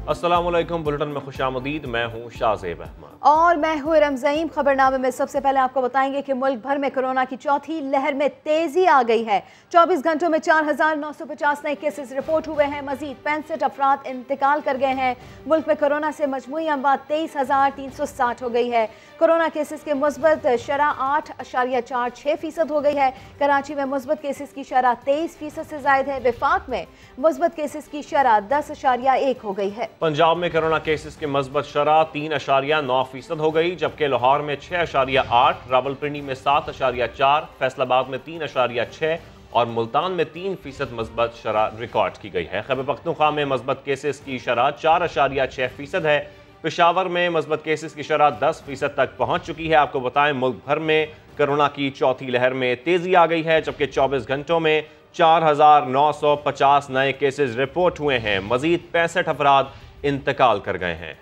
अस्सलामुअलैकुम, बुलेटिन में खुशामदीद। मैं हूँ शाहजेब अहमद और मैं हूँ रमज़ीम। खबरनामे में सबसे पहले आपको बताएंगे कि मुल्क भर में कोरोना की चौथी लहर में तेजी आ गई है। 24 घंटों में 4,950 नए केसेस रिपोर्ट हुए हैं। मजीद 65 अफराद इंतकाल कर गए हैं। मुल्क में कोरोना से मजमूई अमवात 23,360 हो गई है। कोरोना केसेस के मुस्बत शरह 8.46% हो गई है। कराची में मुस्बत केसेस की शरह 23% से ज्यादा है। विफाक में मुस्बत केसेस की शरह 10.1 हो गई है। पंजाब में कोरोना केसेस की मस्बत शरह 3.9% हो गई, जबकि लाहौर में 6.8, रावलपिंडी में 7.4, फैसलाबाद में 3.6 और मुल्तान में 3% मस्बत शरह रिकॉर्ड की गई है। खैबर पख्तूनख्वा में मस्बत केसेस की शरह 4.6% है। पेशावर में मस्बत केसेस की शरह 10% तक पहुंच चुकी है। आपको बताएं, मुल्क भर में कोरोना की चौथी लहर में तेजी आ गई है, जबकि 24 घंटों में 4,950 नए केसेस रिपोर्ट हुए हैं। मजीद 65 अफराद इंतकाल कर गए हैं।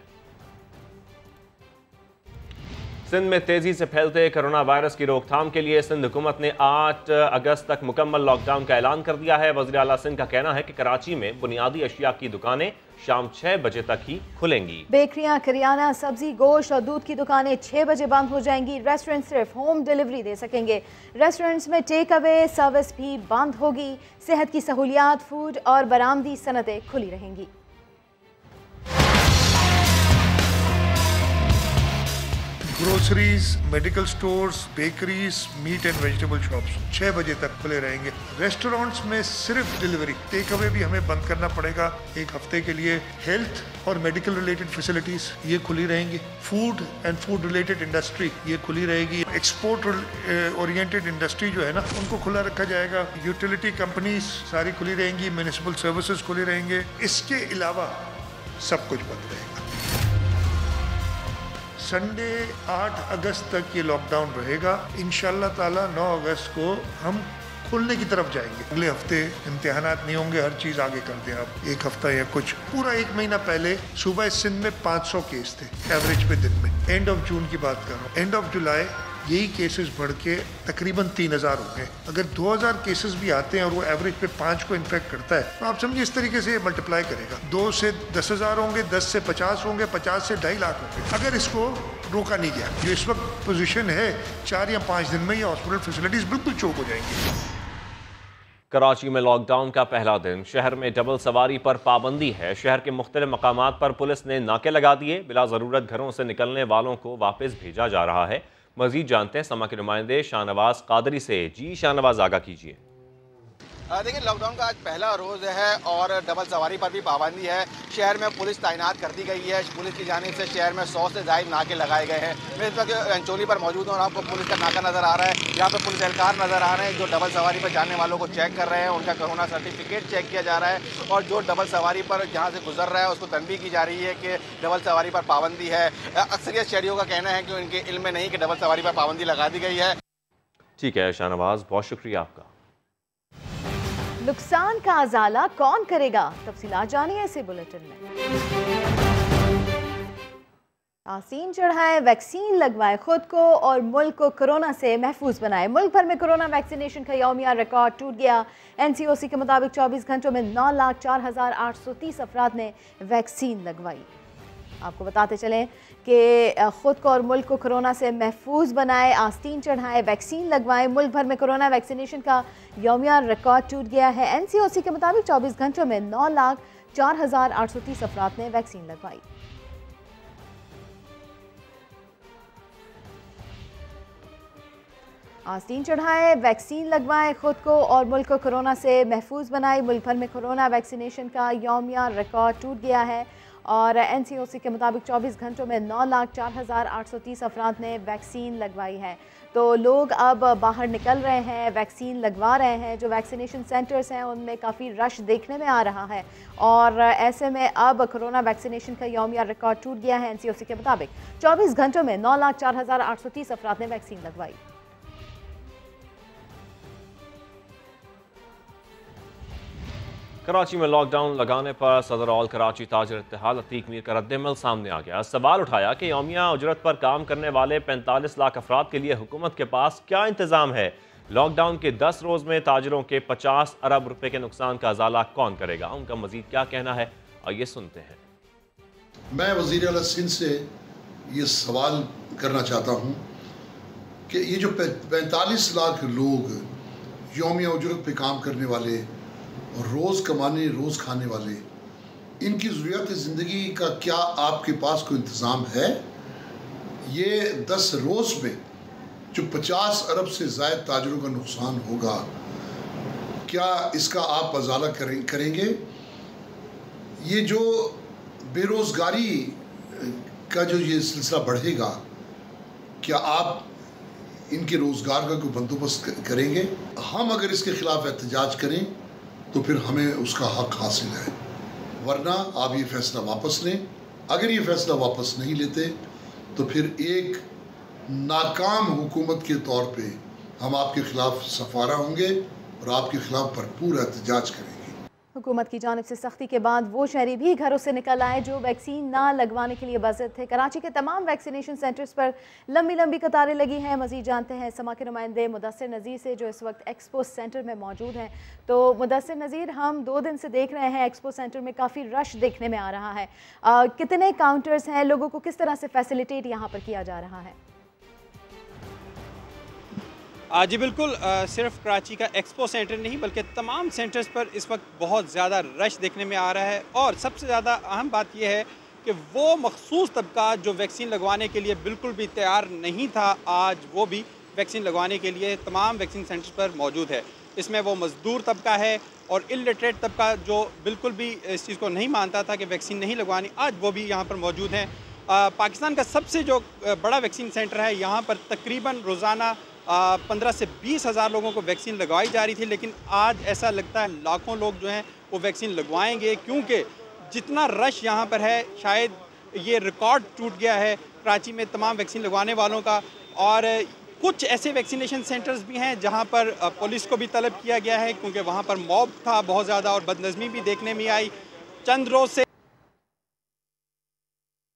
सिंध में तेजी से फैलते कोरोना वायरस की रोकथाम के लिए सिंध हुकूमत ने 8 अगस्त तक मुकम्मल लॉकडाउन का ऐलान कर दिया है। वज़ीर आला सिंध का कहना है कि कराची में बुनियादी अशिया की दुकानें शाम 6 बजे तक ही खुलेंगी। बेकरियां, करियाना, सब्जी, गोश्त और दूध की दुकानें 6 बजे बंद हो जाएंगी। रेस्टोरेंट सिर्फ होम डिलीवरी दे सकेंगे। रेस्टोरेंट्स में टेक अवे सर्विस भी बंद होगी। सेहत की सहूलियात, फूड और बरामदी सनतें खुली रहेंगी। Groceries, medical stores, bakeries, meat and vegetable shops 6 बजे तक खुले रहेंगे। रेस्टोरेंट्स में सिर्फ डिलीवरी, टेक अवे भी हमें बंद करना पड़ेगा 1 हफ्ते के लिए। हेल्थ और मेडिकल रिलेटेड फैसिलिटीज ये खुली रहेंगी। Food and food related industry ये खुली रहेगी। एक्सपोर्ट ओरिएंटेड इंडस्ट्री जो है ना, उनको खुला रखा जाएगा। यूटिलिटी कंपनीज सारी खुली रहेंगी। म्युनिसिपल सर्विसेज खुली रहेंगे। इसके अलावा सब कुछ बंद रहेगा। संडे 8 अगस्त तक ये लॉकडाउन रहेगा। इंशाल्लाह ताला 9 अगस्त को हम खुलने की तरफ जाएंगे। अगले हफ्ते इम्तिहानात नहीं होंगे, हर चीज़ आगे कर दें आप। 1 हफ्ता या कुछ पूरा 1 महीना पहले सुबह सिंध में 500 केस थे एवरेज पे दिन में। एंड ऑफ जून की बात कर रहा हूँ। एंड ऑफ जुलाई यही केसेस बढ़ के तकरीबन 3,000 हो गए। अगर 2,000 केसेस भी आते हैं और वो एवरेज पे 5 को इन्फेक्ट करता है, तो आप समझिए इस तरीके से मल्टीप्लाई करेगा। 2 से 10,000 होंगे, 10 से 50 होंगे, 50 से 2.5 लाख होंगे अगर इसको रोका नहीं गया। जो इस वक्त पोजीशन है, 4 या 5 दिन में ये हॉस्पिटल फैसिलिटीज बिल्कुल चौक हो जाएंगी। कराची में लॉकडाउन का पहला दिन। शहर में डबल सवारी पर पाबंदी है। शहर के मुख्तलिफ मकामात पर पुलिस ने नाके लगा दिए। बिला ज़रूरत घरों से निकलने वालों को वापस भेजा जा रहा है। मजीद जानते हैं समा के नुमाइंदे शाहनवाज कादरी से। जी शाहनवाज, आगा कीजिए। देखिए, लॉकडाउन का आज पहला रोज़ है और डबल सवारी पर भी पाबंदी है। शहर में पुलिस तैनात कर दी गई है। पुलिस की जानिब से शहर में 100 से ज़ायद नाके लगाए गए हैं। मैं इस वक्त अंचोली पर मौजूद हूँ और आपको पुलिस का नाका नज़र आ रहा है। यहाँ पर पुलिस एहलकार नज़र आ रहे हैं जो डबल सवारी पर जाने वालों को चेक कर रहे हैं। उनका कोरोना सर्टिफिकेट चेक किया जा रहा है और जो डबल सवारी पर जहाँ से गुजर रहा है उसको तनबीह की जा रही है कि डबल सवारी पर पाबंदी है। अक्सरियत शहरियों का कहना है कि उनके इल्म में नहीं कि डबल सवारी पर पाबंदी लगा दी गई है। ठीक है शाहनवाज, बहुत शुक्रिया आपका। नुकसान का अजाला कौन करेगा, तफसीलात जानिए इसी बुलेटिन में। आसीन चढ़ाए, वैक्सीन लगवाए, खुद को और मुल्क को कोरोना से महफूज बनाए। मुल्क भर में कोरोना वैक्सीनेशन का यौमिया रिकॉर्ड टूट गया। NCOC के मुताबिक 24 घंटों में 9,04,830 अफराद ने वैक्सीन लगवाई। आपको बताते चलें कि खुद को और मुल्क को कोरोना से महफूज बनाए, आस्तीन चढ़ाए, वैक्सीन लगवाए। मुल्क भर में कोरोना वैक्सीनेशन का यौमिया रिकॉर्ड टूट गया है। NCOC के मुताबिक 24 घंटों में 9,04,830 अफराद ने वैक्सीन लगवाई। आस्तीन चढ़ाए, वैक्सीन लगवाएं, खुद को और मुल्क को कोरोना से महफूज बनाए। मुल्क भर में कोरोना वैक्सीनेशन का यौमिया रिकॉर्ड टूट गया है और NCOC के मुताबिक 24 घंटों में 9,04,830 अफराद ने वैक्सीन लगवाई है। तो लोग अब बाहर निकल रहे हैं, वैक्सीन लगवा रहे हैं। जो वैक्सीनेशन सेंटर्स हैं उनमें काफ़ी रश देखने में आ रहा है और ऐसे में अब कोरोना वैक्सीनेशन का यौमिया रिकॉर्ड टूट गया है। NCOC के मुताबिक 24 घंटों में 9,04,830 अफराद ने वैक्सीन लगवाई। कराची में लॉकडाउन लगाने पर सदर ऑल कराची ताजर इत्तेहाद अतीक मीर का रद्दमल सामने आ गया। सवाल उठाया कि यौमिया उजरत पर काम करने वाले 45 लाख अफराद के लिए हुकूमत के पास क्या इंतज़ाम है। लॉकडाउन के 10 रोज़ में ताजरों के 50 अरब रुपए के नुकसान का अजाला कौन करेगा। उनका मजीद क्या कहना है, आइए सुनते हैं। मैं वज़ीर आला सिंध से ये सवाल करना चाहता हूँ कि ये जो 45 लाख लोग यौमिया उजरत पे काम करने वाले और रोज़ कमाने रोज़ खाने वाले, इनकी ज़रूरत ज़िंदगी का क्या आपके पास कोई इंतज़ाम है? ये 10 रोज़ में जो 50 अरब से ज़ायद ताजरों का नुकसान होगा, क्या इसका आप अजाला करेंगे? ये जो बेरोज़गारी का जो ये सिलसिला बढ़ेगा, क्या आप इनके रोज़गार का कोई बंदोबस्त करेंगे? हम अगर इसके ख़िलाफ़ एहतजाज करें तो फिर हमें उसका हक़ हासिल है, वरना आप ये फ़ैसला वापस लें। अगर ये फ़ैसला वापस नहीं लेते तो फिर एक नाकाम हुकूमत के तौर पे हम आपके ख़िलाफ़ सफ़ारा होंगे और आपके ख़िलाफ़ भरपूर एहतजाज करेंगे। हुकूमत की जानिब से सख्ती के बाद वो शहरी भी घरों से निकल आए जो वैक्सीन ना लगवाने के लिए बाज़िद थे। कराची के तमाम वैक्सीनेशन सेंटर्स पर लंबी लंबी कतारें लगी हैं। मज़ीद जानते हैं समा के नुमाइंदे मुदस्सिर नज़ीर से, जो इस वक्त एक्सपो सेंटर में मौजूद हैं। तो मुदस्सिर नज़ीर, हम 2 दिन से देख रहे हैं एक्सपो सेंटर में काफ़ी रश देखने में आ रहा है। कितने काउंटर्स हैं, लोगों को किस तरह से फैसिलिटेट यहाँ पर किया जा रहा है? जी बिल्कुल, सिर्फ कराची का एक्सपो सेंटर नहीं बल्कि तमाम सेंटर्स पर इस वक्त बहुत ज़्यादा रश देखने में आ रहा है। और सबसे ज़्यादा अहम बात यह है कि वो मखसूस तबका जो वैक्सीन लगवाने के लिए बिल्कुल भी तैयार नहीं था, आज वो भी वैक्सीन लगवाने के लिए तमाम वैक्सीन सेंटर्स पर मौजूद है। इसमें वो मज़दूर तबका है और इलिटरेट तबका जो बिल्कुल भी इस चीज़ को नहीं मानता था कि वैक्सीन नहीं लगवानी, आज वो भी यहाँ पर मौजूद हैं। पाकिस्तान का सबसे जो बड़ा वैक्सीन सेंटर है, यहाँ पर तकरीबन रोज़ाना 15 से 20 हज़ार लोगों को वैक्सीन लगवाई जा रही थी, लेकिन आज ऐसा लगता है लाखों लोग जो हैं वो वैक्सीन लगवाएंगे, क्योंकि जितना रश यहाँ पर है शायद ये रिकॉर्ड टूट गया है कराची में तमाम वैक्सीन लगवाने वालों का। और कुछ ऐसे वैक्सीनेशन सेंटर्स भी हैं जहाँ पर पुलिस को भी तलब किया गया है, क्योंकि वहाँ पर मॉब था बहुत ज़्यादा और बदनज़मी भी देखने में आई चंद रोज़ से।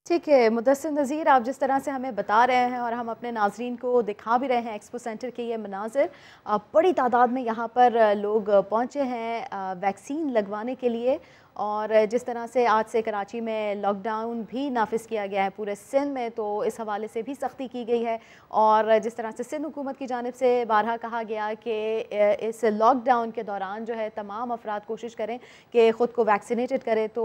ठीक है मुदस्सिर नज़ीर, आप जिस तरह से हमें बता रहे हैं और हम अपने नाजरीन को दिखा भी रहे हैं एक्सपो सेंटर के ये मनाजिर, बड़ी तादाद में यहाँ पर लोग पहुँचे हैं वैक्सीन लगवाने के लिए। और जिस तरह से आज से कराची में लॉकडाउन भी नाफिज किया गया है पूरे सिंध में, तो इस हवाले से भी सख्ती की गई है। और जिस तरह से सिंध हुकूमत की जानिब से बारहा कहा गया कि इस लॉकडाउन के दौरान जो है तमाम अफराद कोशिश करें कि ख़ुद को वैक्सीनेटेड करें, तो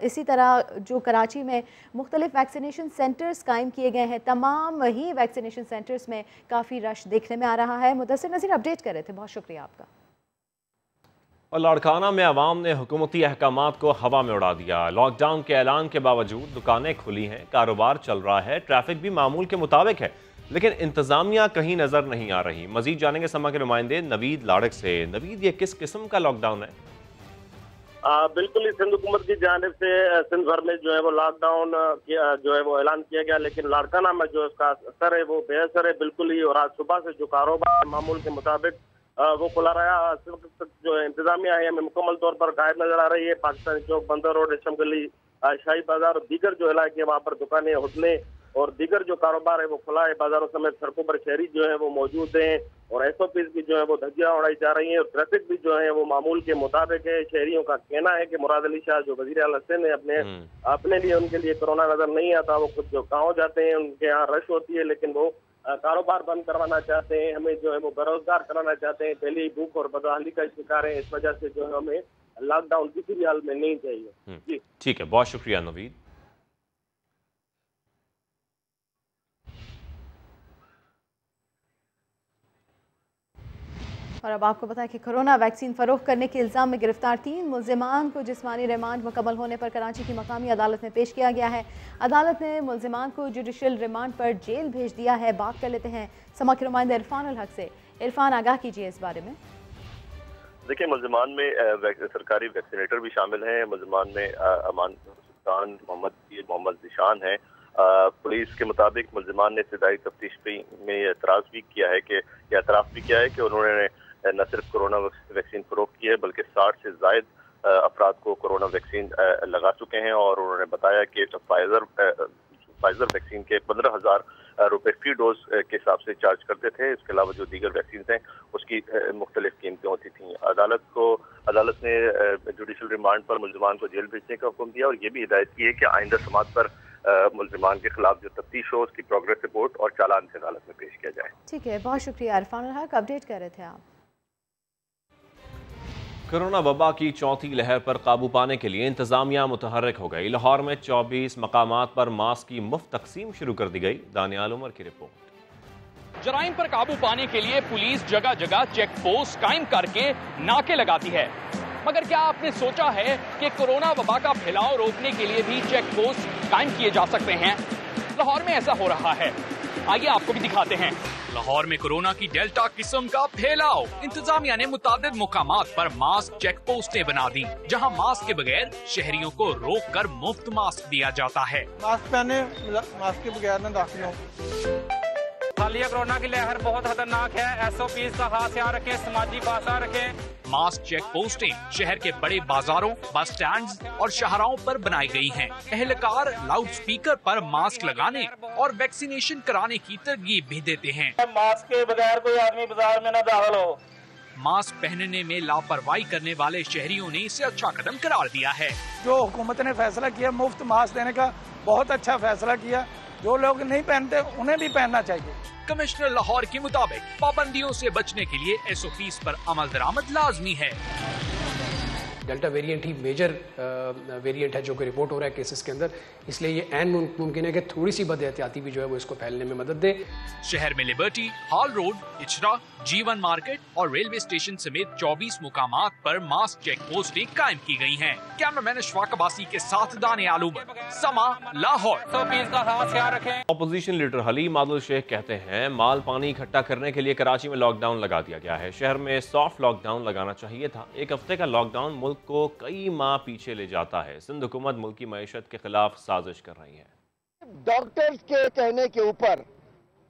इसी तरह जो कराची में मुख्तलिफ वैक्सीनेशन सेंटर्स कायम किए गए हैं, तमाम ही वैक्सीनेशन सेंटर्स में काफ़ी रश देखने में आ रहा है। मुदस्सिर नज़ीर अपडेट कर रहे थे, बहुत शुक्रिया आपका। और लाड़काना में अवाम ने हुकूमती अहकामात को हवा में उड़ा दिया। लॉकडाउन के ऐलान के बावजूद दुकानें खुली हैं, कारोबार चल रहा है, ट्रैफिक भी मामूल के मुताबिक है, लेकिन इंतजामिया कहीं नजर नहीं आ रही। मजीद जानेंगे समा के नुमाइंदे नवीद लाड़क से। नवीद, ये किस किस्म का लॉकडाउन है? बिल्कुल, सिंध हुकूमत की जानिब से सिंध भर में जो है वो लॉकडाउन जो है वो ऐलान किया गया, लेकिन लाड़काना में जो इसका असर है वो बेअसर है बिल्कुल ही। और आज सुबह से जो कारोबार मामूल के मुताबिक वो खुला रहा। जो इंतजामिया है हमें मुकम्मल तौर पर गायब नजर आ रही है। पाकिस्तानी चौक, बंदर रोड, रेशम गली, शाही बाजार और दीगर जो इलाके वहाँ पर दुकानें, होटलें और दीगर जो कारोबार है वो खुला है। बाजारों समेत सड़कों पर शहरी जो है वो मौजूद हैं और SOPs भी जो है वो धज्जियां उड़ाई जा रही हैं और ट्रैफिक भी जो है वो मामूल के मुताबिक है। शहरियों का कहना है कि मुराद अली शाह जो वजीर आला सिंध है, अपने लिए उनके लिए कोरोना नजर नहीं आता। वो खुद जो गाँव जाते हैं उनके यहाँ रश होती है, लेकिन वो कारोबार बंद करवाना चाहते हैं, हमें जो है वो बेरोजगार कराना चाहते हैं, पहले ही भूख और बदहाली का शिकार है। इस वजह से जो है हमें लॉकडाउन किसी भी हाल में नहीं चाहिए। जी ठीक है, बहुत शुक्रिया नवीद। और अब आपको पता है कि कोरोना वैक्सीन फरोख्त करने के इल्ज़ाम में गिरफ्तार 3 मुल्ज़िमान को जिस्मानी रिमांड मुकम्मल होने पर कराची की मकामी अदालत में पेश किया गया है। अदालत ने मुल्ज़िमान को जुडिशल रिमांड पर जेल भेज दिया है। बात कर लेते हैं समा के नुमाइंदे इरफान अल हक से। इरफान, आगाह कीजिए इस बारे में। देखिए, मुल्ज़िमान में सरकारी वैक्सीनेटर भी शामिल हैं। मुल्ज़िमान में अमान सुल्तान, मोहम्मद जिशान है। पुलिस के मुताबिक मुल्ज़िमान ने इब्तदाई तफ्तीश में एतराज़ भी किया है कि उन्होंने न सिर्फ कोरोना वैक्सीन फरोख्त की है बल्कि 60 से ज़ायद अफराद को कोरोना वैक्सीन लगा चुके हैं। और उन्होंने बताया कि फाइजर वैक्सीन के 15,000 रुपये फी डोज के हिसाब से चार्ज करते थे। इसके अलावा जो दीगर वैक्सीन हैं उसकी मुख्तलिफ कीमतें होती थी। अदालत को अदालत ने जुडिशल रिमांड पर मुल्जिमान को जेल भेजने का हुक्म दिया और ये भी हिदायत की है कि आइंदा समात पर मुल्जिमान के खिलाफ जो तफ्तीश हो उसकी प्रोग्रेस रिपोर्ट और चालान से अदालत में पेश किया जाए। ठीक है, बहुत शुक्रिया इरफान हक, अपडेट कर रहे थे आप। कोरोना वबा की चौथी लहर पर काबू पाने के लिए इंतजामिया मुतहर्रिक हो गई। लाहौर में 24 मकामात पर मास्क की मुफ्त तकसीम शुरू कर दी गई। दानियाल उमर की रिपोर्ट। जराइम पर काबू पाने के लिए पुलिस जगह जगह चेक पोस्ट कायम करके नाके लगाती है, मगर क्या आपने सोचा है कि कोरोना वबा का फैलाव रोकने के लिए भी चेक पोस्ट कायम किए जा सकते हैं? लाहौर में ऐसा हो रहा है, आइए आपको भी दिखाते हैं। लाहौर में कोरोना की डेल्टा किस्म का फैलाव। इंतजामिया ने मुताबिक मुकामात पर मास्क चेक पोस्टें बना दी, जहां मास्क के बगैर शहरियों को रोक कर मुफ्त मास्क दिया जाता है। मास्क पहने, मास्क के बगैर न दाखिल हो। हालिया कोरोना की लहर बहुत खतरनाक है, SOPs का खास ध्यान रखें, समाजी फासला रखें। मास्क चेक पोस्टें शहर के बड़े बाजारों, बस स्टैंड्स और शाहराहों पर बनाई गई हैं। एहलकार लाउड स्पीकर पर मास्क लगाने और वैक्सीनेशन कराने की तरगीब भी देते हैं। मास्क के बगैर कोई आदमी बाजार में न दाखिल हो। मास्क पहनने में लापरवाही करने वाले शहरियों ने इसे अच्छा कदम करार दिया है। जो हुकूमत ने फैसला किया मुफ्त मास्क देने का, बहुत अच्छा फैसला किया। जो लोग नहीं पहनते उन्हें भी पहनना चाहिए। कमिश्नर लाहौर के मुताबिक पाबंदियों से बचने के लिए SOPs पर अमल दरामद लाजमी है। डेल्टा वेरिएंट ही मेजर वेरिएंट है जो कि रिपोर्ट हो रहा है केसेस के अंदर, इसलिए ये ऐन मुमकिन है कि थोड़ी सी बदएहतियाती भी जो है वो इसको फैलने में मदद दे। शहर में लिबर्टी, हॉल रोड, इचरा, जीवन मार्केट और रेलवे स्टेशन समेत 24 मुकामात पर मास्क चेक पोस्टें कायम की गई हैं। कैमरामैन अशफाक अब्बासी के साथ दानियाल उमर, समा, लाहौर। का खास ख्याल रखें। अपोजिशन लीडर हलीम आदिल शेख कहते हैं माल पानी इकट्ठा करने के लिए कराची में लॉकडाउन लगा दिया गया है। शहर में सॉफ्ट लॉकडाउन लगाना चाहिए था। एक हफ्ते का लॉकडाउन मुल्क को कई माह पीछे ले जाता है। सिंध हुकूमत मुल्क की मईशत के खिलाफ साजिश कर रही है। डॉक्टर्स के कहने के ऊपर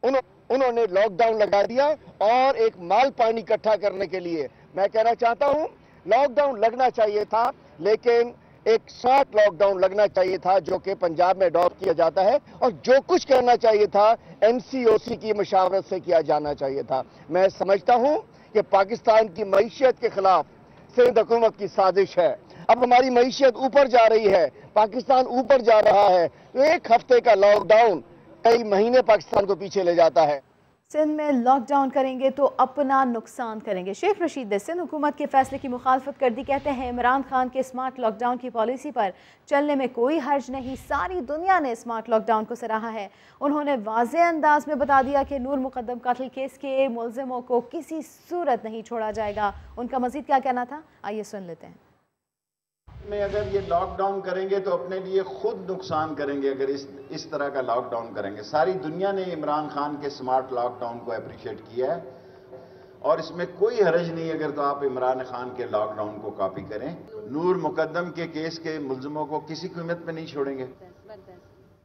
उन्होंने लॉकडाउन लगा दिया और एक माल पानी इकट्ठा करने के लिए मैं कहना चाहता हूं लॉकडाउन लगना चाहिए था, लेकिन एक सॉफ्ट लॉकडाउन लगना चाहिए था जो कि पंजाब में अडॉप्ट किया जाता है, और जो कुछ करना चाहिए था MCOC की मशावरत से किया जाना चाहिए था। मैं समझता हूं कि पाकिस्तान की मईशत के खिलाफ सिंध हुकूमत की साजिश है। अब हमारी मईशत ऊपर जा रही है, पाकिस्तान ऊपर जा रहा है, तो एक हफ्ते का लॉकडाउन कई महीने पाकिस्तान को पीछे ले जाता है। सिंध में लॉकडाउन करेंगे तो अपना नुकसान करेंगे। शेख रशीद ने सिंध हुकूमत के फैसले की मुखालफत कर दी। कहते हैं इमरान खान के स्मार्ट लॉकडाउन की पॉलिसी पर चलने में कोई हर्ज नहीं, सारी दुनिया ने स्मार्ट लॉकडाउन को सराहा है। उन्होंने वाज़ेह अंदाज में बता दिया कि नूर मुकद्दम कत्ल केस के मुलजिमों को किसी सूरत नहीं छोड़ा जाएगा। उनका मजीद क्या कहना था, आइए सुन लेते हैं। में अगर ये लॉकडाउन करेंगे तो अपने लिए खुद नुकसान करेंगे। अगर इस तरह का लॉकडाउन करेंगे, सारी दुनिया ने इमरान खान के स्मार्ट लॉकडाउन को अप्रिशिएट किया है और इसमें कोई हर्ज नहीं अगर तो आप इमरान खान के लॉकडाउन को कॉपी करें। नूर मुकद्दम के केस के मुल्जिमों को किसी कीमत पे नहीं छोड़ेंगे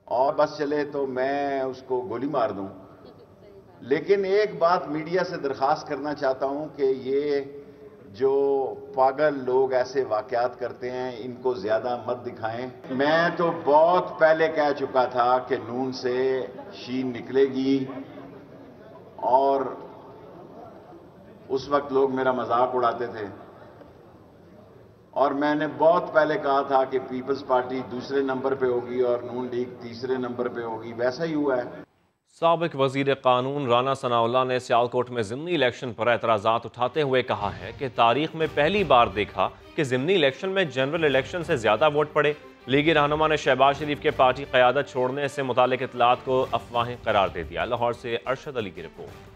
और बस चले तो मैं उसको गोली मार दूं। लेकिन एक बात मीडिया से दरखास्त करना चाहता हूं कि ये जो पागल लोग ऐसे वाकयात करते हैं इनको ज्यादा मत दिखाएं। मैं तो बहुत पहले कह चुका था कि नून से शीन निकलेगी और उस वक्त लोग मेरा मजाक उड़ाते थे और मैंने बहुत पहले कहा था कि पीपल्स पार्टी दूसरे नंबर पे होगी और नून लीग तीसरे नंबर पे होगी। वैसा ही हुआ है। साबिक वजीर कानून राना सनाउल्लाह ने सियालकोट में ज़िमनी इलेक्शन पर एतराज़ात उठाते हुए कहा है कि तारीख में पहली बार देखा कि ज़िमनी इलेक्शन में जनरल इलेक्शन से ज़्यादा वोट पड़े। लीगी रहनुमा ने शहबाज शरीफ के पार्टी क़यादत छोड़ने से मुतालिक इतलात को अफवाहें करार दे दिया। लाहौर से अरशद अली की रिपोर्ट।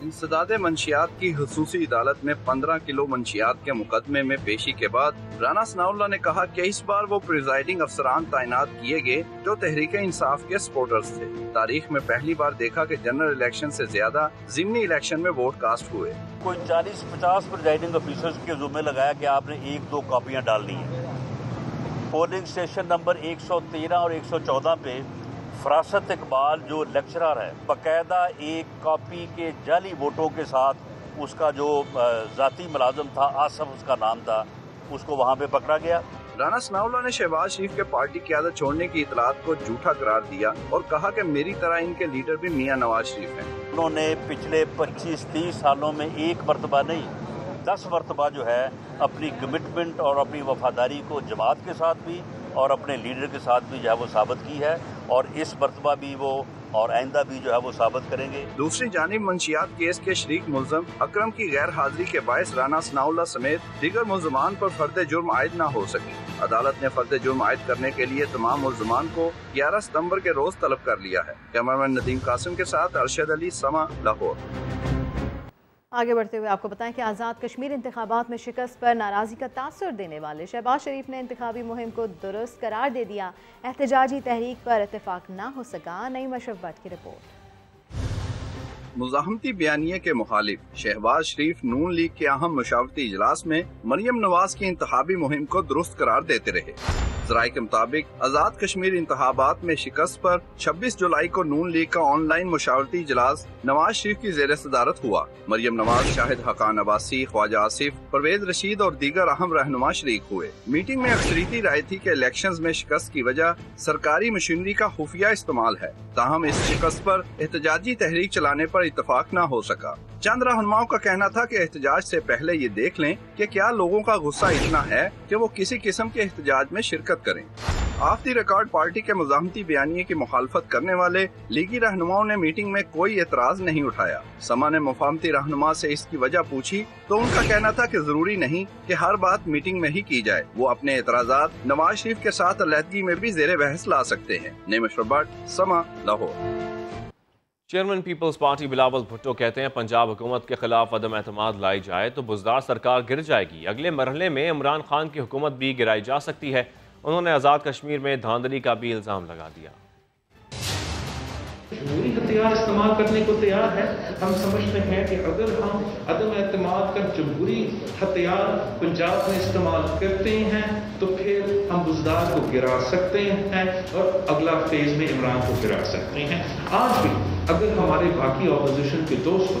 इंसदाद मंशियात की हुसूसी अदालत में 15 किलो मंशियात के मुकदमे में पेशी के बाद राना सनाउल्लाह ने कहा कि इस बार वो प्रिजाइडिंग अफसरान तैनात किए गए जो तहरीक इंसाफ के सपोर्टर्स थे। तारीख में पहली बार देखा कि जनरल इलेक्शन से ज्यादा ज़िमनी इलेक्शन में वोट कास्ट हुए। कोई 40-50 प्रिजाइडिंग ऑफिसर्स के जुम्मे लगाया कि आपने 1-2 कॉपियां डालनी है। पोलिंग स्टेशन नंबर 113 और 114 पे फरासत इकबाल जो लेक्चरर है बाकायदा एक कॉपी के जाली वोटों के साथ उसका जो ज़ाती मुलाजम था, आसफ उसका नाम था, उसको वहाँ पे पकड़ा गया। राना सनाउल्लाह ने शहबाज शरीफ के पार्टी क़यादत छोड़ने की इतलात को झूठा करार दिया और कहा कि मेरी तरह इनके लीडर भी मियां नवाज शरीफ हैं। उन्होंने पिछले 25-30 सालों में एक मरतबा नहीं 10 मरतबा जो है अपनी कमिटमेंट और अपनी वफादारी को जमात के साथ भी और अपने लीडर के साथ भी जो है वो साबित की है और इस मरतबा भी वो और आइंदा भी जो है वो साबित करेंगे। दूसरी जानिब मंशियात केस के शरीक मुल्ज़म अकरम की गैर हाजिरी के बायस राना सनाउल्लाह समेत दीगर मुल्ज़मान पर फर्द जुर्म आयद न हो सकी। अदालत ने फर्द जुर्म आयद करने के लिए तमाम मुल्ज़मान को 11 सितम्बर के रोज तलब कर लिया है। कैमरामैन नदीम कासिम के साथ अरशद अली, समा, लाहौर। आगे बढ़ते हुए आपको बताएं कि आज़ाद कश्मीर इंतखाबात में शिकस्त पर नाराज़गी का तासुर देने वाले शहबाज शरीफ ने इंतखाबी मुहिम को दुरुस्त करार दे दिया। एहतजाजी तहरीक पर इत्तेफाक ना हो सका। नईम अशरफ भट्ट की रिपोर्ट। मुज़ाहमती बयानिए के मुखालिफ शहबाज शरीफ नून लीग के अहम मुशावरती इजलास में मरियम नवाज की इंतखाबी मुहिम को दुरुस्त करार देते रहे। ज़राए के मुताबिक आज़ाद कश्मीर इंतखाबात में शिकस्त पर 26 जुलाई को नून लीग का ऑनलाइन मुशावरती इजलास नवाज शरीफ की ज़ेर सदारत हुआ। मरियम नवाज, शाहिद हकान अब्बासी, ख्वाजा आसिफ, परवेज रशीद और दीगर अहम रहनुमा शरीक हुए। मीटिंग में अक्सरियती राय थी कि इलेक्शंस में शिकस्त की वजह सरकारी मशीनरी का खुफिया इस्तेमाल है। ताहम इस शिकस्त पर एहतजाजी तहरीक चलाने पर इत्तफाक न हो सका। चंद रहनुमाओं का कहना था कि एहतजाज से पहले ये देख लें कि क्या लोगों का गुस्सा इतना है कि वो किसी किस्म के एहतजाज में शिरकत करें। ऑफ द रिकॉर्ड पार्टी के मुज़ाहमती बयानिए की मुखालफत करने वाले लीगी रहनुमाओं ने मीटिंग में कोई एतराज नहीं उठाया। समा ने मुफाहमती रहनुमा से इसकी वजह पूछी तो उनका कहना था कि जरूरी नहीं कि हर बात मीटिंग में ही की जाए। वो अपने एतराजात नवाज शरीफ के साथ अलहदगी में भी ज़ेरे बहस ला सकते हैं। नईम अशरफ भट्ट, समा, लाहौर। चेयरमैन पीपल्स पार्टी बिलावल भुट्टो कहते हैं पंजाब हुकूमत के खिलाफ अदम एतमाद लाई जाए तो बुज़दार सरकार गिर जाएगी। अगले मरहले में इमरान खान की हुकूमत भी गिराई जा सकती है। उन्होंने आज़ाद कश्मीर में धांधली का भी इल्ज़ाम लगा दिया। जमहूरी हथियार इस्तेमाल करने को तैयार है। हम समझते हैं कि अगर हम अदम एतमाद का जमहूरी हथियार पंजाब में इस्तेमाल करते हैं तो फिर हम बुज़दार को गिरा सकते हैं और अगला फेज में इमरान को गिरा सकते हैं। आज भी अगर हमारे बाकी ऑपोजिशन के दोस्त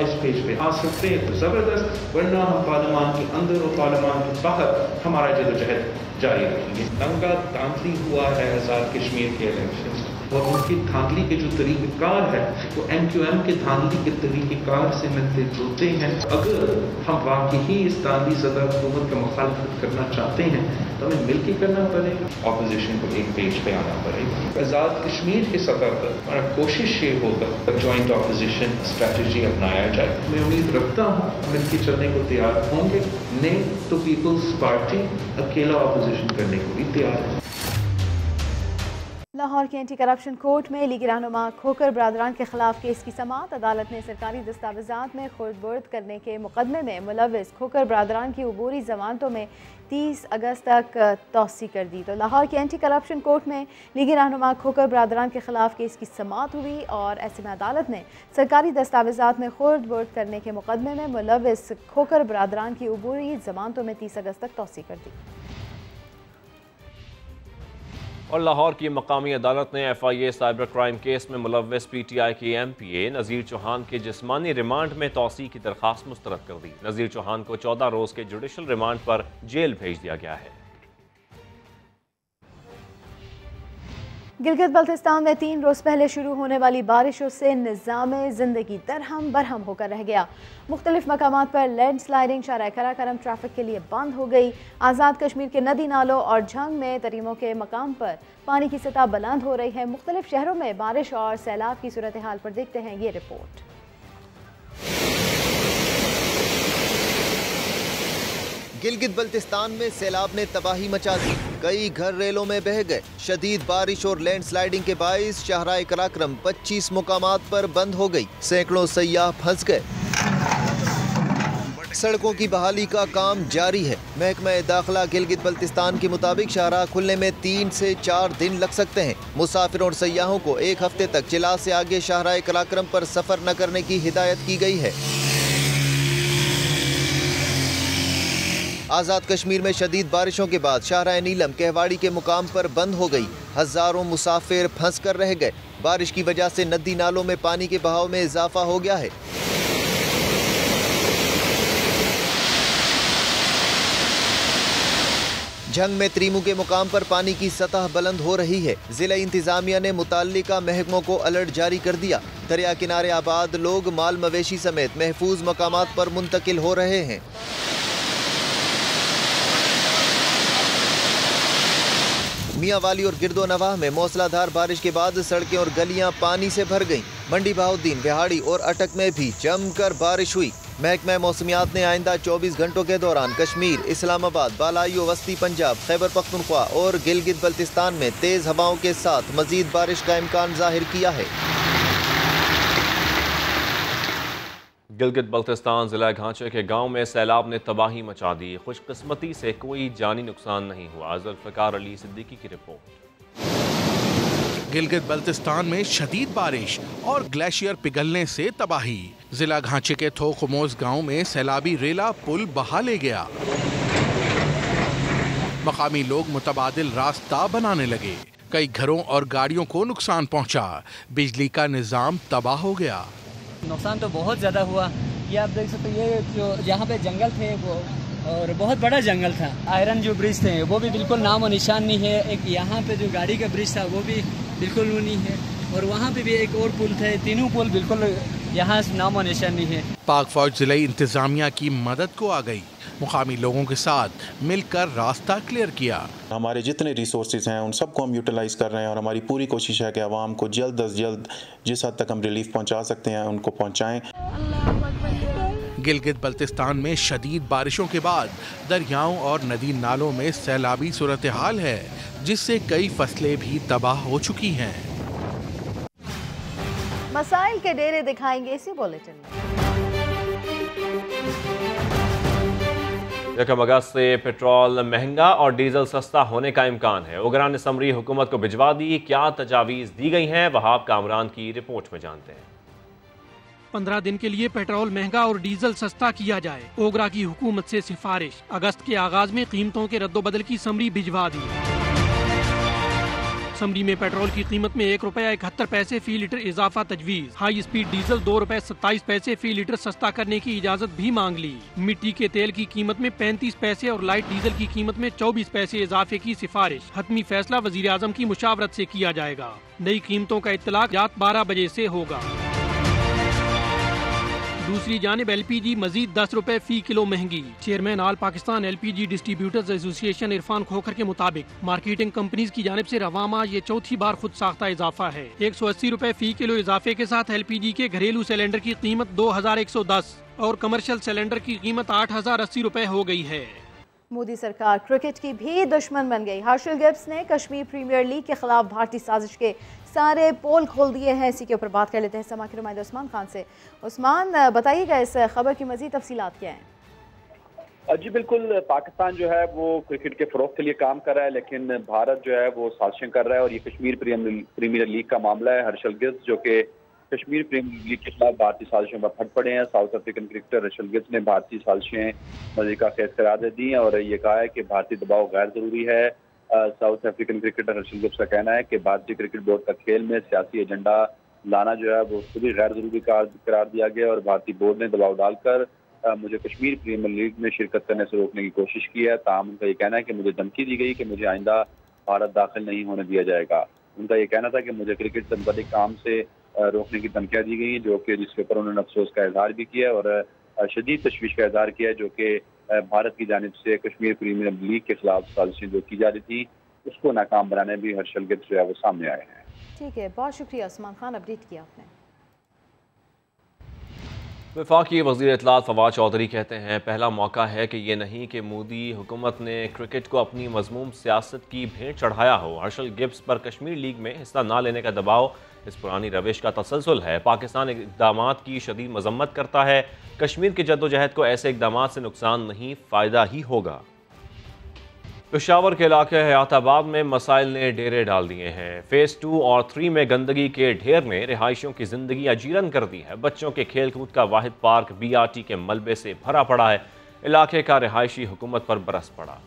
इस पेज पे आ सकते हैं तो ज़बरदस्त, वरना हम पार्लियामान के अंदर और पार्लियामान के बाहर हमारा जदोजहद जारी रखेंगे। दंगा धांधली हुआ है आज़ाद कश्मीर के इलेक्शन और उनकी धांधली के जो तरीक़ेकार है वो MQM के धांधली के तरीक़ेकार से मिलते जुलते हैं। अगर हम वाकई ही इस धांधली ज़दा हुकूमत का मुखालफत करना चाहते हैं तो हमें मिल के करना पड़ेगा। ऑपोजिशन को एक पेज पे आना पड़ेगा। आज़ाद कश्मीर के सतह पर हमारा कोशिश ये होगा जॉइंट ऑपोजिशन स्ट्रैटेजी अपनाया जाए। मैं उम्मीद रखता हूँ मिल के चलने को तैयार होंगे, नहीं तो पीपल्स पार्टी अकेला ऑपोजिशन करने को भी तैयार है। लाहौर के एंटी करप्शन कोर्ट में लीगी रहनुमा खोकर बरादरान के खिलाफ केस की समाअत। अदालत ने सरकारी दस्तावेजात में खुर्द-बुर्द करने के मुकदमे में मुलव्विस खोकर बरादरान की अबूरी जमानतों में 30 अगस्त तक तौसी कर दी। तो लाहौर के एंटी करप्शन कोर्ट में लीगी रहनुमा खोकर बरादरान के खिलाफ केस की समाअत हुई और ऐसे में अदालत ने सरकारी दस्तावेजात में खुर्द-बुर्द करने के मुकदमे में मुलव्विस खोकर बरादरान की अबूरी जमानतों में 30 अगस्त तक तौसी कर दी। और लाहौर की मकामी अदालत ने FIA साइबर क्राइम केस में मुलव्विस PTI की MPA नज़ीर चौहान के जिस्मानी रिमांड में तौसी की दरख्वास्त मुस्तरद कर दी। नज़ीर चौहान को 14 रोज़ के जुडिशल रिमांड पर जेल भेज दिया गया है। गिलगित बल्तिस्तान में 3 रोज़ पहले शुरू होने वाली बारिशों से निज़ाम ज़िंदगी दरहम बरहम होकर रह गया। मुख्तलिफ मकामात पर लैंड स्लाइडिंग, शारा कराकरम ट्रैफिक के लिए बंद हो गई। आज़ाद कश्मीर के नदी नालों और झंग में तरीमों के मकाम पर पानी की सतह बुलंद हो रही है। मुख्तलिफ शहरों में बारिश और सैलाब की सूरत हाल पर देखते हैं ये रिपोर्ट। गिलगित बल्तिस्तान में सैलाब ने तबाही मचा दी। कई घर रेलों में बह गए। शदीद बारिश और लैंडस्लाइडिंग के बाइस शाहराए कराकरम 25 मुकामात पर बंद हो गई। सैकड़ों सयाह फंस गए। सड़कों की बहाली का काम जारी है। महकमा दाखिला गिलगित बल्तिस्तान के मुताबिक शाहराह खुलने में 3 से 4 दिन लग सकते हैं। मुसाफिरों और सयाहों को 1 हफ्ते तक चिला से आगे शाहराए कराकरम पर सफर न करने की हिदायत की गई है। आज़ाद कश्मीर में शदीद बारिशों के बाद शाहराह नीलम कहवाड़ी के मुकाम पर बंद हो गई। हजारों मुसाफिर फंस कर रह गए। बारिश की वजह से नदी नालों में पानी के बहाव में इजाफा हो गया है। झंग में त्रीमू के मुकाम पर पानी की सतह बुलंद हो रही है। जिला इंतजामिया ने मुताल्लिका महकमों को अलर्ट जारी कर दिया। दरिया किनारे आबाद लोग माल मवेशी समेत महफूज मकामात पर मुंतकिल हो रहे हैं। मियांवाली और गिरदो नवाह में मौसलाधार बारिश के बाद सड़कें और गलियां पानी से भर गईं। मंडी बहाउद्दीन, बिहाड़ी और अटक में भी जमकर बारिश हुई। महकमा मौसमियात ने आइंदा 24 घंटों के दौरान कश्मीर, इस्लामाबाद, बालाई व वस्ती पंजाब, खैबर पख्तूनख्वा और गिलगित बल्तिस्तान में तेज हवाओं के साथ मजीद बारिश का इम्कान जाहिर किया है। गिलगित बल्तिस्तान जिला घांचे के गांव में सैलाब ने तबाही मचा दी। खुशकिस्मती से कोई जानी नुकसान नहीं हुआ। जुल्फिकार अली सिद्दीकी की रिपोर्ट। गिलगित बल्तिस्तान में शदीद बारिश और ग्लेशियर पिघलने से तबाही। जिला घांचे के थोखमोज गांव में सैलाबी रेला पुल बहा ले गया। मकामी लोग मुतबादिल रास्ता बनाने लगे। कई घरों और गाड़ियों को नुकसान पहुंचा। बिजली का निजाम तबाह हो गया। नुकसान तो बहुत ज़्यादा हुआ। ये आप देख सकते हैं, ये जो यहाँ पे जंगल थे वो और बहुत बड़ा जंगल था। आयरन जो ब्रिज थे वो भी बिल्कुल नामो निशान नहीं है। एक यहाँ पे जो गाड़ी का ब्रिज था वो भी बिल्कुल नहीं है और वहाँ पे भी एक और पुल थे। तीनों पुल बिल्कुल यहाँ नामो निशान नहीं है। पाक फौज जिला इंतजामिया की मदद को आ गई। मुकामी लोगों के साथ मिलकर रास्ता क्लियर किया। हमारे जितने रिसोर्सेज हैं उन सबको हम यूटिलाइज कर रहे हैं और हमारी पूरी कोशिश है कि आवाम को जल्द अज जल्द जिस हद तक हम रिलीफ पहुंचा सकते हैं उनको पहुंचाएं। गिलगित बल्तिस्तान में शदीद बारिशों के बाद दरियाओं और नदी नालों में सैलाबी सूरत हाल है, जिससे कई फसलें भी तबाह हो चुकी हैं। मसाइल के डेरे दिखाएंगे इसी बुलेटिन में। 1 अगस्त से पेट्रोल महंगा और डीजल सस्ता होने का इम्कान है। उगरान असम्बली हुकूमत को भिजवा दी। क्या तजावीज़ दी गई हैं, वहाब कामरान की रिपोर्ट में जानते हैं। 15 दिन के लिए पेट्रोल महंगा और डीजल सस्ता किया जाए। ओगरा की हुकूमत से सिफारिश। अगस्त के आगाज में कीमतों के रद्दोबदल की समरी भिजवा दी। समरी में पेट्रोल की कीमत में ₹1.71 फी लीटर इजाफा तजवीज। हाई स्पीड डीजल ₹2.27 फी लीटर सस्ता करने की इजाजत भी मांग ली। मिट्टी के तेल की कीमत में 35 पैसे और लाइट डीजल की कीमत में 24 पैसे इजाफे की सिफारिश। हतमी फैसला वजीर आजम की मुशावरत से किया जाएगा। नई कीमतों का इत्तलाक रात 12 बजे से होगा। दूसरी जानिब LPG मजीद ₹10 फी किलो महंगी। Chairman all Pakistan LPG distributors association Irfan Khokhar के मुताबिक मार्केटिंग कंपनीज की जानिब से रवामा ये चौथी बार खुद साख्ता इजाफा है। ₹180 फी किलो इजाफे के साथ LPG के घरेलू सिलेंडर की कीमत 2110 और कमर्शियल सिलेंडर की कीमत ₹8080 हो गई है। मोदी सरकार क्रिकेट की भी दुश्मन बन गई। हर्षल गिब्स ने कश्मीर प्रीमियर लीग के खिलाफ भारतीय साजिश के सारे पोल खोल दिए हैं। इसी के ऊपर बात कर लेते हैं समा के नुमाइंदे उस्मान खान से। उस्मान, बताइएगा इस खबर की मजीद तफसीलात क्या हैं? जी बिल्कुल, पाकिस्तान जो है वो क्रिकेट के फरोग के लिए काम कर रहा है, लेकिन भारत जो है वो साजिशें कर रहा है और ये कश्मीर प्रीमियर लीग का मामला है। हर्षल गिब्स जो कि कश्मीर प्रीमियर लीग के खिलाफ भारतीय साजिशों पर फट पड़े हैं। South African cricketer Herschelle Gibbs ने भारतीय साजिशें मज़ीका खेज करार दे दी हैं और ये कहा है कि भारतीय दबाव गैर जरूरी है। South African cricketer Herschelle Gibbs का कहना है कि भारतीय क्रिकेट बोर्ड का खेल में सियासी एजेंडा लाना जो है वो खुद ही गैर जरूरी करार दिया गया और भारतीय बोर्ड ने दबाव डालकर मुझे कश्मीर प्रीमियर लीग में शिरकत करने से रोकने की कोशिश की है। ताहम उनका ये कहना है कि मुझे धमकी दी गई कि मुझे आइंदा भारत दाखिल नहीं होने दिया जाएगा। उनका ये कहना था कि मुझे क्रिकेट से मुताबिक काम से रोकने की धमकियां दी गई, जो कि जिसके ऊपर उन्होंने अफसोस का इजहार भी किया और शदीद तशवीश का इजहार किया, जो कि भारत की जानिब से कश्मीर प्रीमियर लीग के खिलाफ साजिशें जो की जा रही थी उसको नाकाम बनाने भी हर्षल गिब्स जो है वो सामने आए हैं। ठीक है, बहुत शुक्रिया उस्मान खान, अपडेट किया आपने। वफाकी वज़ीर इत्तलात फवाद चौधरी कहते हैं पहला मौका है कि ये नहीं कि मोदी हुकूमत ने क्रिकेट को अपनी मज़मूम सियासत की भेंट चढ़ाया हो। हर्षल गिब्स पर कश्मीर लीग में हिस्सा ना लेने का दबाव इस पुरानी रविश का तसलसल है। पाकिस्तान इक़दामात की शदीद मजम्मत करता है। कश्मीर की जद्दोजहद को ऐसे इक़दामात से नुकसान नहीं, फ़ायदा ही होगा। पेशावर के इलाके हयाताबाद में मसाइल ने डेरे डाल दिए हैं। फेज़ 2 और 3 में गंदगी के ढेर ने रिहायशियों की जिंदगी अजीरन कर दी है। बच्चों के खेल कूद का वाहिद पार्क BRT के मलबे से भरा पड़ा है। इलाके का रिहायशी हुकूमत पर बरस पड़ा।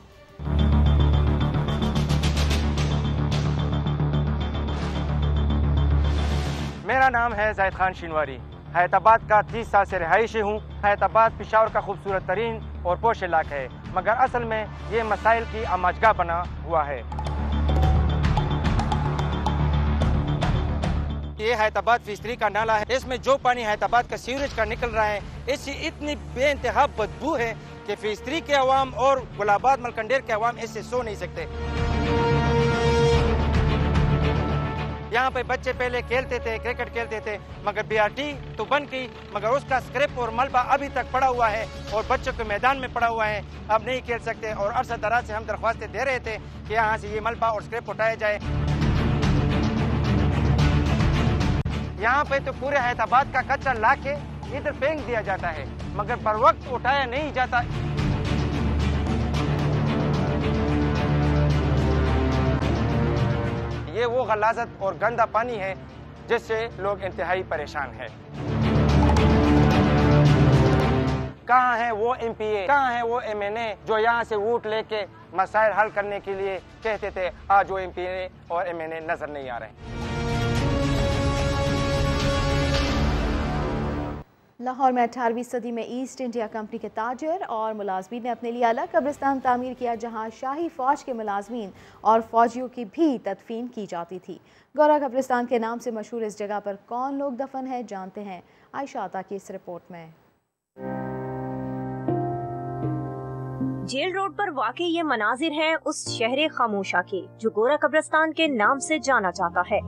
मेरा नाम है जाहिद खान शिनवारी। हैदराबाद का 30 साल से रिहायशी हूँ। हैदराबाद पेशावर का खूबसूरत तरीन और पोश इलाका है। मगर असल में ये मसाइल की आमाजगाह बना हुआ है। ये हैदराबाद फिशरी का नाला है, इसमें जो पानी हैदराबाद का सीवरेज का निकल रहा है, इससे इतनी बेइंतहा बदबू है कि फिशरी के अवाम और गुलाबाद मलकंडेर के अवाम इससे सो नहीं सकते। यहाँ पे बच्चे पहले खेलते थे, क्रिकेट खेलते थे, मगर बीआरटी तो बन गई, मगर उसका स्क्रैप और मलबा अभी तक पड़ा हुआ है और बच्चों के मैदान में पड़ा हुआ है, अब नहीं खेल सकते। और अरसा दराज से हम दरख्वास्तें दे रहे थे कि यहाँ से ये मलबा और स्क्रैप उठाया जाए। यहाँ पे तो पूरे हैदराबाद का कचरा लाके इधर फेंक दिया जाता है, मगर बर वक्त उठाया नहीं जाता। ये वो गलाजत और गंदा पानी है जिससे लोग इंतहाई परेशान हैं। कहाँ है वो MPA, कहाँ है वो MNA जो यहाँ से वोट लेके मसाइल हल करने के लिए कहते थे? आज वो MPA और MNA नजर नहीं आ रहे। लाहौर में 18वीं सदी में ईस्ट इंडिया कंपनी के ताजर और मुलाजमीन ने अपने लिए अलग कब्रिस्तान तामीर किया, जहां शाही फौज के मुलाजमीन और फौजियों की भी तदफीन की जाती थी। गौरा कब्रिस्तान के नाम से मशहूर इस जगह पर कौन लोग दफन हैं, जानते हैं आयशा आता की इस रिपोर्ट में। जेल रोड पर वाक़ई ये मनाजिर हैं उस शहर खामोशा के जो गौरा कब्रिस्तान के नाम से जाना जाता है।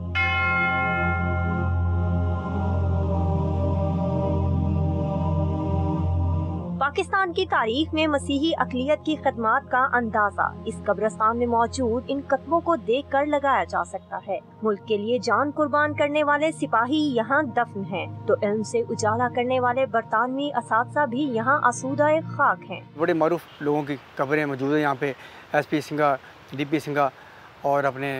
पाकिस्तान की तारीख में मसीही अक़लियत की खिदमत का अंदाजा इस कब्रिस्तान में मौजूद इन कत्बों को देखकर लगाया जा सकता है। मुल्क के लिए जान कुर्बान करने वाले सिपाही यहाँ दफन हैं, तो इल्म से उजाला करने वाले बरतानवी असातिज़ा भी यहाँ आसूदा खाक हैं। बड़े मारूफ लोगों की कब्रें मौजूद है यहाँ पे, SP सिंघा, DP सिंघा और अपने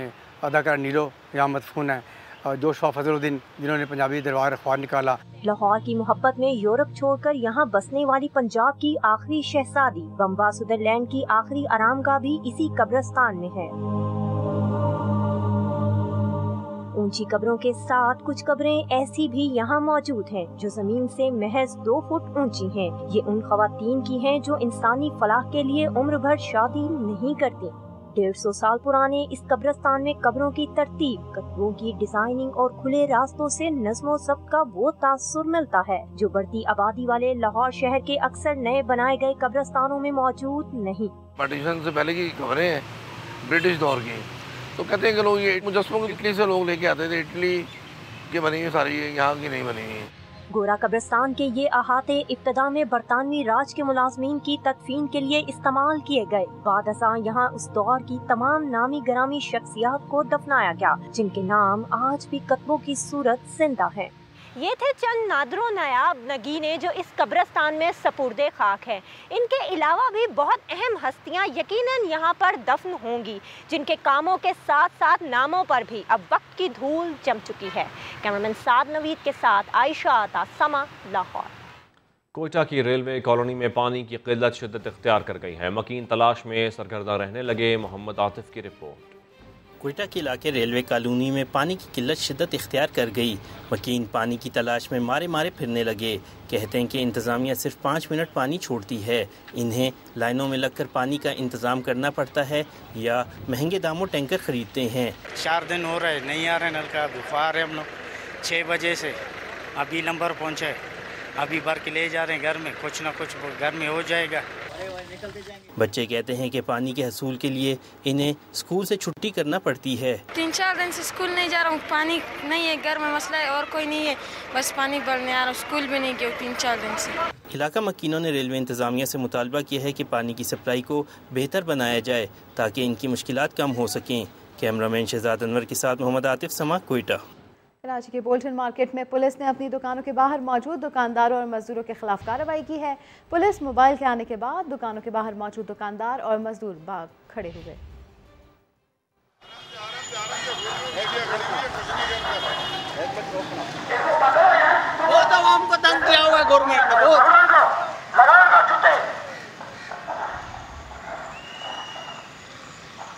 अदाकार नीलो यहाँ मदफून है, जोशवा फजलुद्दीन जिन्होंने पंजाबी दरबार अखबार निकाला। लाहौर की मोहब्बत में यूरोप छोड़कर यहाँ बसने वाली पंजाब की आखिरी शहजादी बम्बा सुदरलैंड की आखिरी आरामगाह भी इसी कब्रिस्तान में है। ऊंची कब्रों के साथ कुछ कब्रें ऐसी भी यहाँ मौजूद हैं जो जमीन से महज 2 फुट ऊंची हैं। ये उन खवातीन की हैं जो इंसानी फलाह के लिए उम्र भर शादी नहीं करती। 150 साल पुराने इस कब्रिस्तान में कब्रों की तरतीब, कब्रों की डिजाइनिंग और खुले रास्तों से नज़्म व ज़ब्त का वो तासुर मिलता है जो बढ़ती आबादी वाले लाहौर शहर के अक्सर नए बनाए गए कब्रिस्तानों में मौजूद नहीं। पार्टीशन से पहले की खबरें हैं ब्रिटिश दौर की, तो कहते हैं कि लोग ये मुजस्समों को इटली से लोग लेके आते थे, इटली की बनी हुई सारी, यहाँ की नहीं बनी हुई। गोरा कब्रिस्तान के ये अहाते इब्तदा में बरतानवी राज के मुलाजमीन की तदफीन के लिए इस्तेमाल किए गए। बाद अज़ां यहाँ उस दौर की तमाम नामी गरामी शख्सियात को दफनाया गया जिनके नाम आज भी कत्बों की सूरत जिंदा है। ये थे चंद नादरो नायाब नगीने जो इस कब्रिस्तान में सपुर्दे खाक हैं। इनके अलावा भी बहुत अहम हस्तियां यकीनन यहाँ पर दफन होंगी जिनके कामों के साथ साथ नामों पर भी अब वक्त की धूल जम चुकी है। कैमरामैन साद नवीद के साथ आयशा आता, समा, लाहौर। कोयटा की रेलवे कॉलोनी में पानी की किल्लत शिद्दत इख्तियार कर गई है। मकीन तलाश में सरगर्दा रहने लगे। मोहम्मद आतिफ की रिपोर्ट। कोयटा के इलाके रेलवे कॉलोनी में पानी की किल्लत शिद्दत इख्तियार कर गई। मकीन पानी की तलाश में मारे मारे फिरने लगे। कहते हैं कि इंतज़ामिया सिर्फ 5 मिनट पानी छोड़ती है। इन्हें लाइनों में लगकर पानी का इंतज़ाम करना पड़ता है या महंगे दामों टैंकर खरीदते हैं। 4 दिन हो रहे नहीं आ रहे नल का, बुखार है। हम लोग 6 बजे से अभी नंबर पहुँचे, अभी भर के ले जा रहे हैं घर में, कुछ ना कुछ घर में हो जाएगा। बच्चे कहते हैं कि पानी के हसूल के लिए इन्हें स्कूल से छुट्टी करना पड़ती है। 3-4 दिन से स्कूल नहीं जा रहा हूँ, पानी नहीं है, घर में मसला है और कोई नहीं है, बस पानी भरने आ रहा हूँ। स्कूल भी नहीं गया 3-4 दिन से। इलाका मकीनों ने रेलवे इंतजामिया से मुतालबा किया है कि पानी की सप्लाई को बेहतर बनाया जाए ताकि इनकी मुश्किलात कम हो सकें। कैमरामैन शहजाद अनवर के साथ मोहम्मद आतिफ, समा, कोयटा। कराची के बोल्टन मार्केट में पुलिस ने अपनी दुकानों के बाहर मौजूद दुकानदारों और मजदूरों के खिलाफ कार्रवाई की है। पुलिस मोबाइल के आने के बाद दुकानों के बाहर मौजूद दुकानदार और मजदूर भाग खड़े हुए।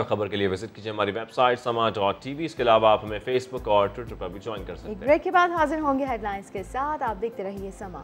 खबर के लिए विजिट कीजिए हमारी वेबसाइट sama.tv। इसके अलावा आप हमें फेसबुक और ट्विटर पर भी ज्वाइन कर सकते हैं। एक ब्रेक के बाद हाजिर होंगे हेडलाइंस के साथ। आप देखते रहिए समा।